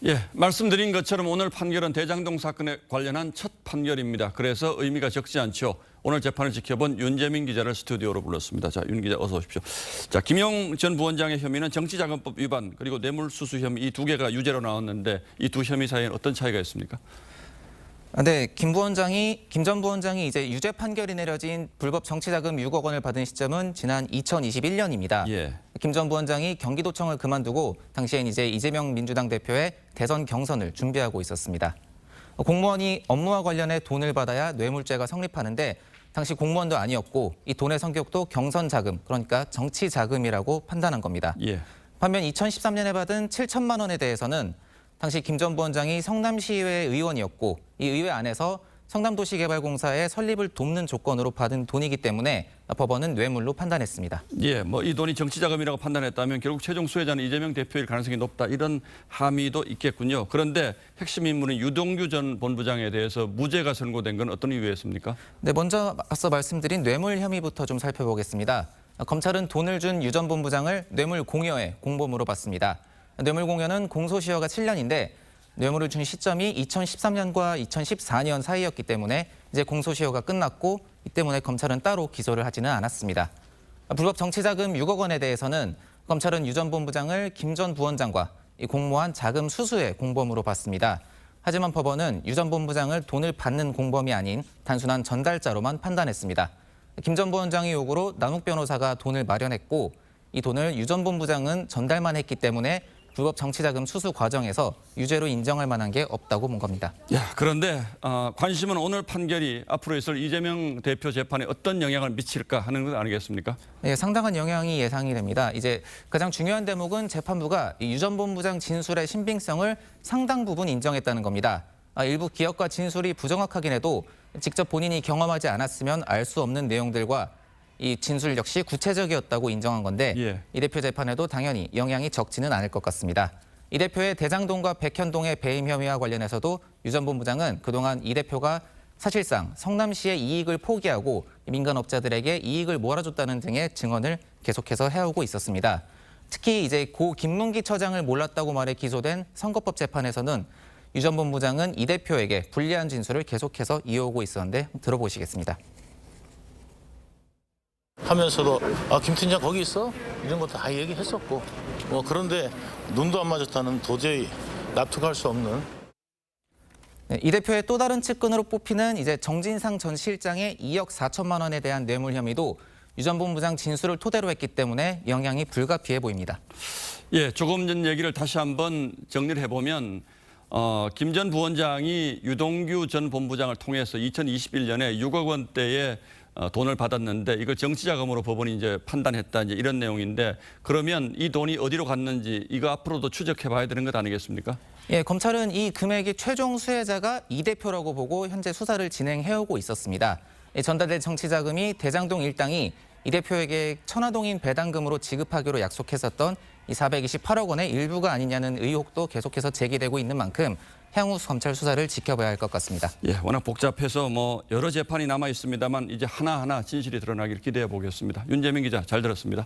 예, 말씀드린 것처럼 오늘 판결은 대장동 사건에 관련한 첫 판결입니다. 그래서 의미가 적지 않죠. 오늘 재판을 지켜본 윤재민 기자를 스튜디오로 불렀습니다. 자, 윤 기자 어서 오십시오. 자, 김용 전 부원장의 혐의는 정치자금법 위반 그리고 뇌물수수 혐의 이 두 개가 유죄로 나왔는데 이 두 혐의 사이에는 어떤 차이가 있습니까? 네, 김 전 부원장이 이제 유죄 판결이 내려진 불법 정치자금 6억 원을 받은 시점은 지난 2021년입니다. 예. 김 전 부원장이 경기도청을 그만두고 당시엔 이제 이재명 민주당 대표의 대선 경선을 준비하고 있었습니다. 공무원이 업무와 관련해 돈을 받아야 뇌물죄가 성립하는데 당시 공무원도 아니었고 이 돈의 성격도 경선 자금, 그러니까 정치 자금이라고 판단한 겁니다. 예. 반면 2013년에 받은 7천만 원에 대해서는 당시 김 전 부원장이 성남시의회 의원이었고 이 의회 안에서 성남도시개발공사의 설립을 돕는 조건으로 받은 돈이기 때문에 법원은 뇌물로 판단했습니다. 예, 뭐 이 돈이 정치자금이라고 판단했다면 결국 최종 수혜자는 이재명 대표일 가능성이 높다 이런 함의도 있겠군요. 그런데 핵심 인물인 유동규 전 본부장에 대해서 무죄가 선고된 건 어떤 이유였습니까? 네, 먼저 앞서 말씀드린 뇌물 혐의부터 좀 살펴보겠습니다. 검찰은 돈을 준 유 전 본부장을 뇌물 공여의 공범으로 봤습니다. 뇌물 공여는 공소시효가 7년인데 뇌물을 준 시점이 2013년과 2014년 사이였기 때문에 이제 공소시효가 끝났고 이 때문에 검찰은 따로 기소를 하지는 않았습니다. 불법 정치자금 6억 원에 대해서는 검찰은 유 전 본부장을 김 전 부원장과 공모한 자금 수수의 공범으로 봤습니다. 하지만 법원은 유 전 본부장을 돈을 받는 공범이 아닌 단순한 전달자로만 판단했습니다. 김 전 부원장의 요구로 남욱 변호사가 돈을 마련했고 이 돈을 유 전 본부장은 전달만 했기 때문에 불법 정치자금 수수 과정에서 유죄로 인정할 만한 게 없다고 본 겁니다. 야, 그런데 관심은 오늘 판결이 앞으로 있을 이재명 대표 재판에 어떤 영향을 미칠까 하는 것 아니겠습니까? 네, 상당한 영향이 예상이 됩니다. 이제 가장 중요한 대목은 재판부가 유 전 본부장 진술의 신빙성을 상당 부분 인정했다는 겁니다. 일부 기억과 진술이 부정확하긴 해도 직접 본인이 경험하지 않았으면 알 수 없는 내용들과 이 진술 역시 구체적이었다고 인정한 건데 예. 이 대표 재판에도 당연히 영향이 적지는 않을 것 같습니다. 이 대표의 대장동과 백현동의 배임 혐의와 관련해서도 유 전 본부장은 그동안 이 대표가 사실상 성남시의 이익을 포기하고 민간업자들에게 이익을 몰아줬다는 등의 증언을 계속해서 해오고 있었습니다. 특히 이제 고 김문기 처장을 몰랐다고 말해 기소된 선거법 재판에서는 유 전 본부장은 이 대표에게 불리한 진술을 계속해서 이어오고 있었는데 들어보시겠습니다. 하면서도 김 팀장 거기 있어? 이런 것도 다 얘기했었고 그런데 눈도 안 맞았다는 도저히 납득할 수 없는. 네, 이 대표의 또 다른 측근으로 뽑히는 이제 정진상 전 실장의 2억 4천만 원에 대한 뇌물 혐의도 유 전 본부장 진술을 토대로 했기 때문에 영향이 불가피해 보입니다. 예, 조금 전 얘기를 다시 한번 정리를 해보면 김 전 부원장이 유동규 전 본부장을 통해서 2021년에 6억 원대의 돈을 받았는데 이걸 정치자금으로 법원이 이제 판단했다 이제 이런 내용인데 그러면 이 돈이 어디로 갔는지 이거 앞으로도 추적해 봐야 되는 것 아니겠습니까? 예, 검찰은 이 금액의 최종 수혜자가 이 대표라고 보고 현재 수사를 진행해오고 있었습니다. 전달된 정치자금이 대장동 일당이 이 대표에게 천화동인 배당금으로 지급하기로 약속했었던 이 428억 원의 일부가 아니냐는 의혹도 계속해서 제기되고 있는 만큼 향후 검찰 수사를 지켜봐야 할 것 같습니다. 예, 워낙 복잡해서 뭐 여러 재판이 남아 있습니다만 이제 하나하나 진실이 드러나길 기대해 보겠습니다. 윤재민 기자 잘 들었습니다.